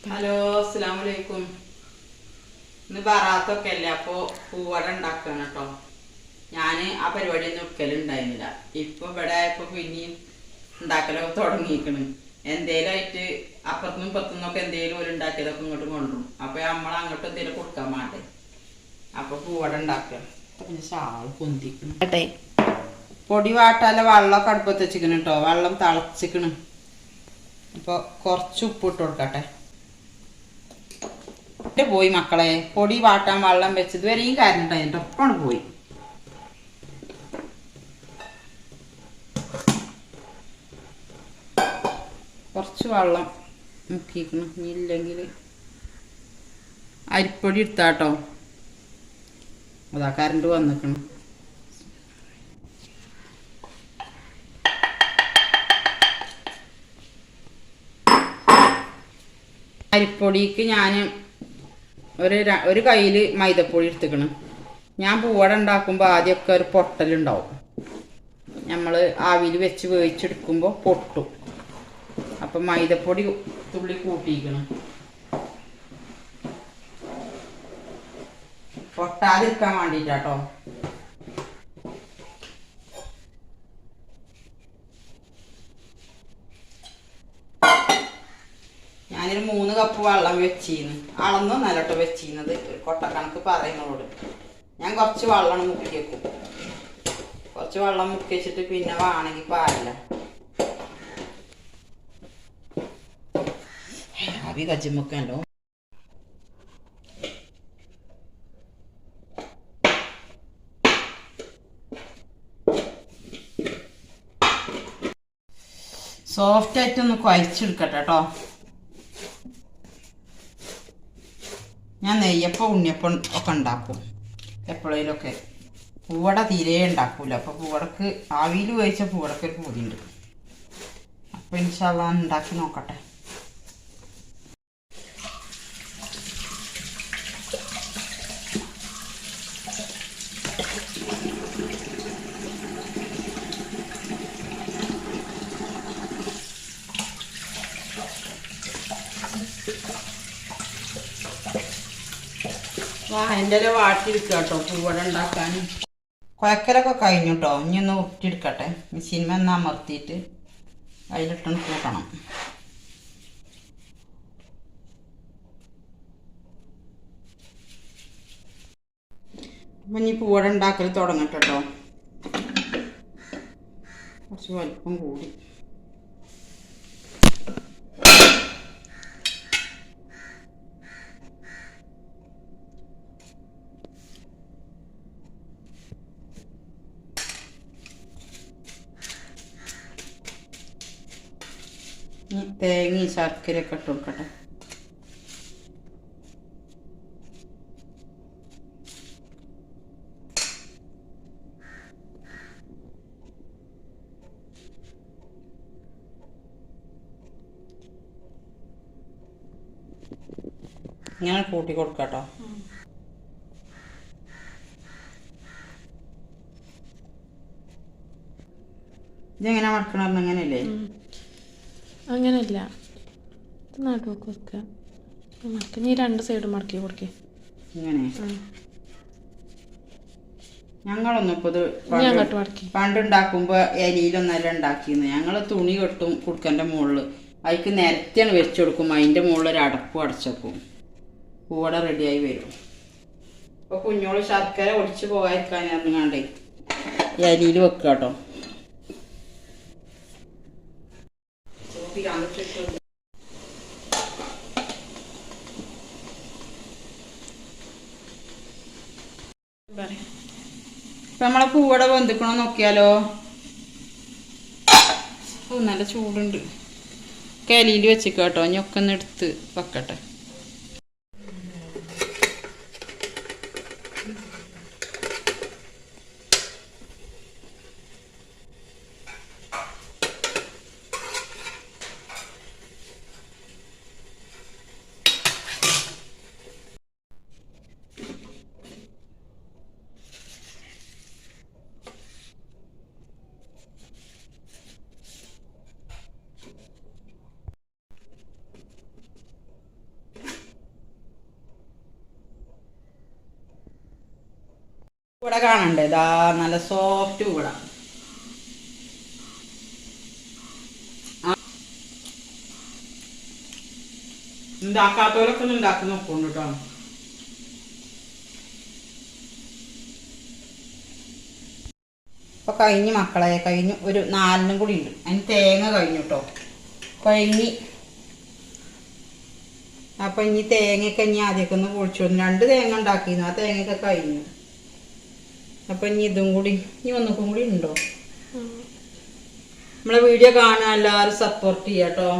Hello അസ്സലാമലൈക്കും. ഇന്ന് ബറാത്തൊക്കെ അല്ലേ, അപ്പോൾ പൂവട ഉണ്ടാക്കുകയാണ് കേട്ടോ. ഞാൻ ആ പരിപാടിയൊന്നും എടുക്കലുണ്ടായിരുന്നില്ല. ഇപ്പം ഇവിടെ ആയപ്പോൾ പിന്നെയും ഉണ്ടാക്കലൊക്കെ തുടങ്ങിയിരിക്കണ്. എന്തേലുമായിട്ട് അപ്പുറത്തുനിന്നും ഇപ്പുറത്തുനിന്നൊക്കെ എന്തെങ്കിലും ഒരു ഉണ്ടാക്കിയതൊക്കെ ഇങ്ങോട്ട് കൊണ്ടുവരും. അപ്പോൾ നമ്മൾ അങ്ങോട്ട് എന്തെങ്കിലും കൊടുക്കാൻ വേണ്ടേ, അപ്പോൾ പൂവട ഉണ്ടാക്കുക. പിന്നെ ഷാൾ പൊന്തിക്കണം. പൊടി വാട്ടാല വെള്ളമൊക്കെ അടുപ്പത്ത് വെച്ചിക്കണം കേട്ടോ. വെള്ളം തിളച്ചിക്കണം. അപ്പോൾ കുറച്ച് ഉപ്പിട്ട് കൊടുക്കട്ടെ. പോയി മക്കളെ, പൊടി വാട്ടാൻ വെള്ളം വെച്ചത് വരെയും കാര്യം ഉണ്ടായിട്ട് ഒപ്പാണ് പോയി. കുറച്ച് വെള്ളം മുക്കിക്കണം. ഇല്ലെങ്കിൽ അരിപ്പൊടി എടുത്താട്ടോ. അതാ കറണ്ട് വന്നിക്കണം. അരിപ്പൊടിക്ക് ഞാൻ ഒരു കയ്യിൽ മൈദപ്പൊടി എടുത്തുക്കണം. ഞാൻ പൂവട ഉണ്ടാക്കുമ്പോൾ ആദ്യമൊക്കെ ഒരു പൊട്ടലുണ്ടാവും. നമ്മൾ ആവിയിൽ വെച്ച് വേവിച്ചെടുക്കുമ്പോൾ പൊട്ടും. അപ്പം മൈദപ്പൊടി തുള്ളി കൂട്ടിക്കണം, പൊട്ടാതിരിക്കാൻ വേണ്ടിയിട്ടാട്ടോ. ഞാനൊരു 3 കപ്പ് വെള്ളം വെച്ചിരുന്നു. അളന്നൊന്നല്ല കേട്ടോ വെച്ചിരുന്നത്, ഒരു കൊട്ടക്കണക്ക് പറയുന്നതോട്. ഞാൻ കുറച്ച് വെള്ളം മുക്കി വെക്കും. കുറച്ച് വെള്ളം മുക്കി വെച്ചിട്ട് പിന്നെ വേണമെങ്കിൽ പാലില്ല. ആവി കച്ചിമുക്കല്ലോ. സോഫ്റ്റ് ആയിട്ടൊന്ന് കുഴച്ചെടുക്കട്ടെ കേട്ടോ. ഞാൻ നെയ്യപ്പം ഉണ്ണിയപ്പം ഒക്കെ ഉണ്ടാക്കും എപ്പോഴേലൊക്കെ. പൂവട തീരെ ഉണ്ടാക്കൂല. അപ്പോൾ പൂവടക്ക് ആവിയിൽ വേവിച്ച പൂവടക്ക് ഒരു പൂതിയുണ്ട്. അപ്പോൾ ഇൻഷാ അല്ലാഹ് ഉണ്ടാക്കി നോക്കട്ടെ. എൻ്റെ വാട്ടിയെടുക്കുക കേട്ടോ പൂവട ഉണ്ടാക്കാൻ. കുഴക്കലൊക്കെ കഴിഞ്ഞു കേട്ടോ. ഇനി ഒന്ന് ഉരുട്ടിയെടുക്കട്ടെ. മെഷീൻ ഒന്ന് അമർത്തിയിട്ട് അതിലിട്ടൊന്ന് കൂട്ടണം. അപ്പം ഇനി പൂവട ഉണ്ടാക്കൽ തുടങ്ങട്ടെ കേട്ടോ. കുറച്ച് വലിപ്പം കൂടി. തേങ്ങയും ശർക്കരയൊക്കെ ഇട്ട് കൊടുക്കട്ടെ. ഇങ്ങനെ കൂട്ടി കൊടുക്കാട്ടോ. ഇതെങ്ങനെ മടക്കണമെന്ന് അങ്ങനെയല്ലേ? അങ്ങനെയല്ല, നടുവൊക്കെ വെക്കുക. മടക്കി നീ 2 സൈഡ് മടക്കി കൊടുക്കേ. ഇങ്ങനെ ഞങ്ങളൊന്നും ഇപ്പോൾ ഇത് പണ്ടുണ്ടാക്കുമ്പോൾ ഇലയിലൊന്നല്ല ഉണ്ടാക്കിയിരുന്നു. ഞങ്ങൾ തുണി കെട്ടും കുടുക്കൻ്റെ മുകളിൽ. അതിക്ക് നിരത്തിയാണ് വെച്ച് കൊടുക്കും. അതിൻ്റെ മുകളിൽ ഒരു അടപ്പ് അടച്ചേക്കും. പൂവട റെഡിയായി വരും. അപ്പോൾ കുഞ്ഞോള് ശർക്കര ഒടിച്ച് പോകാതിരിക്കാൻ ഇറങ്ങാണ്ടേ ഇലയിൽ വെക്കുക കേട്ടോ. ഇപ്പം നമ്മളെ പൂവട വെന്തിക്കണോ നോക്കിയാലോ. നല്ല ചൂടുണ്ട്. കലിയിൽ വെച്ചിട്ട് കേട്ടോ. ഞൊക്കെ ഒന്ന് എടുത്ത് വെക്കട്ടെ. ഇവിടെ കാണണ്ടേ ഇതാ നല്ല സോഫ്റ്റ് കൂട. ഉണ്ടാക്കാത്തവരൊക്കെ ഒന്ന് ഉണ്ടാക്കി നോക്കുന്നുണ്ട് കേട്ടോ. ഇപ്പൊ കഴിഞ്ഞ് മക്കളെ കഴിഞ്ഞു. ഒരു 4 കൂടി ഉണ്ട്. അതിന് തേങ്ങ കഴിഞ്ഞു കേട്ടോ. കഴിഞ്ഞ് അപ്പൊ ഇനി തേങ്ങയൊക്കെ ഇനി ആദ്യമൊക്കെ ഒന്ന് പൊളിച്ചു. 2 തേങ്ങ ഉണ്ടാക്കിയിരുന്നു. ആ തേങ്ങയൊക്കെ കഴിഞ്ഞു. അപ്പൊ ഇനി ഇതും കൂടി ഇനി ഒന്നും കൂടി ഉണ്ടോ. നമ്മളെ വീഡിയോ കാണാൻ എല്ലാവരും സപ്പോർട്ട് ചെയ്യാട്ടോ.